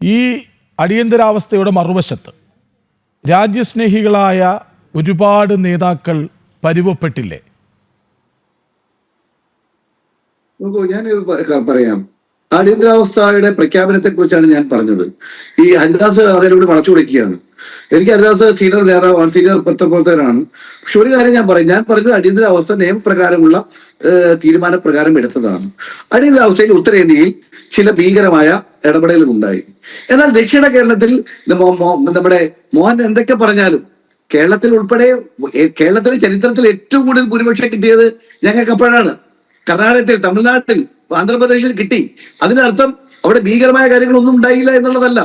ഈ അടിയന്തരാവസ്ഥയുടെ മറുവശത്ത് രാജ്യസ്നേഹികളായ ഒരുപാട് നേതാക്കൾ പരുവപ്പെട്ടില്ലേ? ഞാൻ പറയാം. അടിയന്തരാവസ്ഥയുടെ പ്രഖ്യാപനത്തെ കുറിച്ചാണ് ഞാൻ പറഞ്ഞത്. ഈ ഹരിദാസ് അതിലൂടെ വളച്ചു കൊടുക്കുകയാണ്. എനിക്ക് ഹരിദാസ് സീനിയർ നേതാവാണ്, സീനിയർ പത്രപ്രവർത്തകനാണ്. പക്ഷെ ഒരു കാര്യം ഞാൻ പറഞ്ഞത് അടിയന്തരാവസ്ഥ നിയമപ്രകാരമുള്ള തീരുമാനപ്രകാരം എടുത്തതാണ്. അടിയന്തരാവസ്ഥയിൽ ഉത്തരേന്ത്യയിൽ ചില ഭീകരമായ ഇടപെടലുകൾ ഉണ്ടായി. എന്നാൽ ദക്ഷിണ കേരളത്തിൽ നമ്മുടെ മോഹൻ എന്തൊക്കെ പറഞ്ഞാലും കേരളത്തിൽ ഉൾപ്പെടെ കേരളത്തിലെ ചരിത്രത്തിൽ ഏറ്റവും കൂടുതൽ ഭൂരിപക്ഷം കിട്ടിയത് ഞങ്ങൾക്ക് അപ്പോഴാണ്. കർണാടകത്തിൽ, തമിഴ്നാട്ടിൽ, ആന്ധ്രാപ്രദേശിൽ കിട്ടി. അതിനർത്ഥം അവിടെ ഭീകരമായ കാര്യങ്ങളൊന്നും ഉണ്ടായില്ല എന്നുള്ളതല്ല.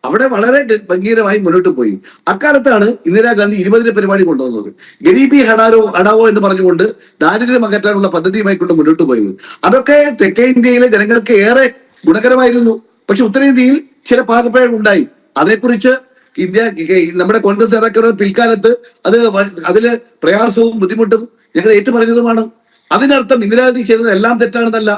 അവിടെ വളരെ ഗംഭീരമായി മുന്നോട്ട് പോയി. അക്കാലത്താണ് ഇന്ദിരാഗാന്ധി 20 പരിപാടി കൊണ്ടുവന്നത്. ഗരീബി ഹടാവോ എന്ന് പറഞ്ഞുകൊണ്ട് ദാരിദ്ര്യം അകറ്റാനുള്ള പദ്ധതിയുമായി കൊണ്ട് മുന്നോട്ട് പോയത്. അതൊക്കെ തെക്കേ ഇന്ത്യയിലെ ജനങ്ങൾക്ക് ഏറെ ഗുണകരമായിരുന്നു. പക്ഷെ ഉത്തരേന്ത്യയിൽ ചില പാകപ്പിഴകൾ ഉണ്ടായി. അതേക്കുറിച്ച് നമ്മുടെ കോൺഗ്രസ് നേതാക്കളുടെ പിൽക്കാലത്ത് അതില് പ്രയാസവും ബുദ്ധിമുട്ടും ഞങ്ങൾ ഏറ്റുപറഞ്ഞതുമാണ്. അതിനർത്ഥം ഇന്ദിരാഗാന്ധി ചെയ്തത് എല്ലാം തെറ്റാണെന്നല്ല.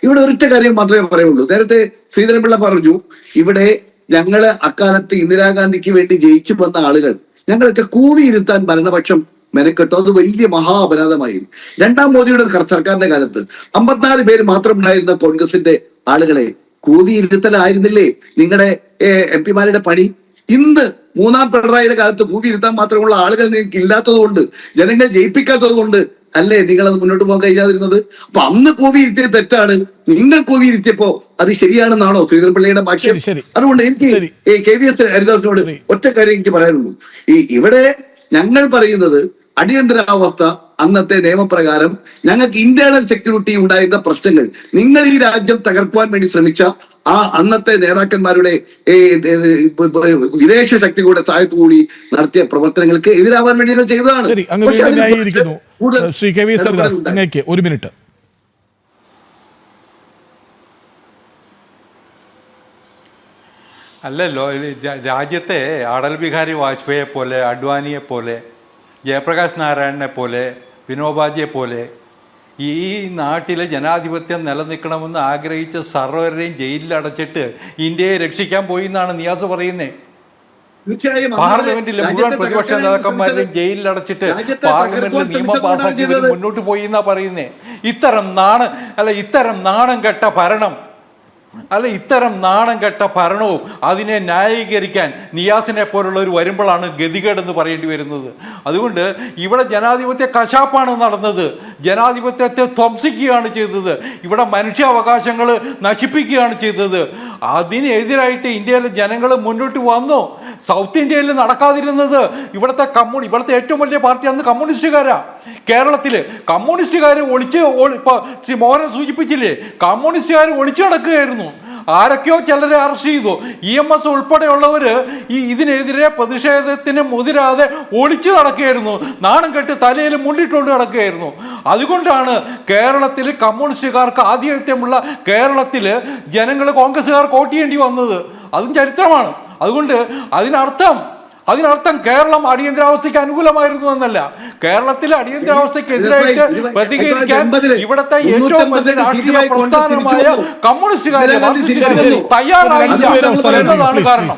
ഇവിടെ ഒരൊറ്റ കാര്യം മാത്രമേ പറയുള്ളൂ. നേരത്തെ ശ്രീധരൻപിള്ള പറഞ്ഞു, ഇവിടെ ഞങ്ങള് അക്കാലത്ത് ഇന്ദിരാഗാന്ധിക്ക് വേണ്ടി ജയിച്ചു വന്ന ആളുകൾ ഞങ്ങളൊക്കെ കൂവിയിരുത്താൻ ഭരണപക്ഷം മെനക്കെട്ടോ. അത് വലിയ മഹാ അപരാധമായി. രണ്ടാം മോദിയുടെ സർക്കാരിന്റെ കാലത്ത് 54 പേര് മാത്രം ഉണ്ടായിരുന്ന കോൺഗ്രസിന്റെ ആളുകളെ കൂവിയിരുത്തലായിരുന്നില്ലേ നിങ്ങളുടെ MP-മാരുടെ പണി? ഇന്ന് മൂന്നാം പിണറായിയുടെ കാലത്ത് കൂവിയിരുത്താൻ മാത്രമുള്ള ആളുകൾ നിങ്ങൾക്ക് ഇല്ലാത്തത് കൊണ്ട്, ജനങ്ങൾ ജയിപ്പിക്കാത്തത് കൊണ്ട് അല്ലേ നിങ്ങളത് മുന്നോട്ട് പോകാൻ കഴിയാതിരുന്നത്? അപ്പൊ അന്ന് കൂവിയിരുത്തിയ തെറ്റാണ്, നിങ്ങൾ കൂവിയിരുത്തിയപ്പോ അത് ശരിയാണെന്നാണോ ശ്രീധരൻപിള്ളയുടെ ഭാഷ്യം? അതുകൊണ്ട് എനിക്ക് KVS ഹരിദാസിനോട് ഒറ്റ കാര്യം എനിക്ക് പറയാനുള്ളൂ. ഇവിടെ ഞങ്ങൾ പറയുന്നത് അടിയന്തരാവസ്ഥ അന്നത്തെ നിയമപ്രകാരം ഞങ്ങൾക്ക് ഇന്റേണൽ സെക്യൂരിറ്റി ഉണ്ടായിരുന്ന പ്രശ്നങ്ങൾ, നിങ്ങൾ ഈ രാജ്യം തകർക്കുവാൻ വേണ്ടി ശ്രമിച്ച ആ അന്നത്തെ നേതാക്കന്മാരുടെ വിദേശ ശക്തികളുടെ സഹായത്തോടുകൂടി നടത്തിയ പ്രവർത്തനങ്ങൾക്ക് എതിരാവാൻ വേണ്ടി ഞങ്ങൾ ചെയ്തതാണ്. ശ്രീ KVS ഹരിദാസ്, അങ്ങേക്ക് 1 മിനിറ്റ്. അല്ലല്ലോ, രാജ്യത്തെ അടൽ ബിഹാരി വാജ്പേയിയെ പോലെ, അഡ്വാനിയെ പോലെ, ജയപ്രകാശ് നാരായണനെ പോലെ, വിനോബാജിയെ പോലെ ഈ നാട്ടിലെ ജനാധിപത്യം നിലനിൽക്കണമെന്ന് ആഗ്രഹിച്ച സർവരെയും ജയിലിൽ അടച്ചിട്ട് ഇന്ത്യയെ രക്ഷിക്കാൻ പോയി എന്നാണ് നിയാസ് പറയുന്നത്. പാർലമെന്റിലെ മുഴുവൻ പ്രതിപക്ഷ നേതാക്കന്മാരെയും ജയിലിൽ അടച്ചിട്ട് പാർലമെന്റിൽ നിയമം പാസാക്കിയത് മുന്നോട്ട് പോയി എന്നാ പറയുന്നേ. ഇത്തരം നാണം കെട്ട ഭരണം ഇത്തരം നാണം കെട്ട ഭരണവും അതിനെ ന്യായീകരിക്കാൻ നിയാസിനെ പോലുള്ളവർ വരുമ്പോഴാണ് ഗതികേടെന്ന് പറയേണ്ടി വരുന്നത്. അതുകൊണ്ട് ഇവിടെ ജനാധിപത്യ കശാപ്പാണ് നടന്നത്, ജനാധിപത്യത്തെ ധ്വംസിക്കുകയാണ് ചെയ്തത്, ഇവിടെ മനുഷ്യാവകാശങ്ങൾ നശിപ്പിക്കുകയാണ് ചെയ്തത്. അതിനെതിരായിട്ട് ഇന്ത്യയിലെ ജനങ്ങൾ മുന്നോട്ട് വന്നു. സൗത്ത് ഇന്ത്യയിൽ നടക്കാതിരുന്നത് ഇവിടുത്തെ ഏറ്റവും വലിയ പാർട്ടി അന്ന് കമ്മ്യൂണിസ്റ്റുകാരാ. കേരളത്തിൽ കമ്മ്യൂണിസ്റ്റുകാർ ഇപ്പോൾ ശ്രീ മോഹനൻ സൂചിപ്പിച്ചില്ലേ, കമ്മ്യൂണിസ്റ്റുകാർ ഒളിച്ചു നടക്കുകയായിരുന്നു. ആരൊക്കെയോ ചിലരെ അറസ്റ്റ് ചെയ്തു. EMS ഉൾപ്പെടെയുള്ളവർ ഇതിനെതിരെ പ്രതിഷേധത്തിന് മുതിരാതെ ഒളിച്ചു നടക്കുകയായിരുന്നു. നാണം കെട്ട് തലയിൽ മുണ്ടിട്ടുകൊണ്ട് നടക്കുകയായിരുന്നു. അതുകൊണ്ടാണ് കേരളത്തിൽ കമ്മ്യൂണിസ്റ്റുകാർക്ക് ആധിപത്യമുള്ള കേരളത്തിൽ ജനങ്ങൾ കോൺഗ്രസ്സുകാർക്ക് വോട്ട് ചെയ്യേണ്ടി വന്നത്. അതും ചരിത്രമാണ്. അതുകൊണ്ട് അതിനർത്ഥം കേരളം അടിയന്തരാവസ്ഥയ്ക്ക് അനുകൂലമായിരുന്നു എന്നല്ല. കേരളത്തിലെ അടിയന്തരാവസ്ഥയ്ക്കെതിരായിട്ട് പ്രതികരിക്കാൻ ഇവിടുത്തെ ഏറ്റവും വലിയ രാഷ്ട്രീയ പ്രസ്ഥാനമായ കമ്മ്യൂണിസ്റ്റുകാരെ തയ്യാറായില്ല എന്നതാണ് കാരണം.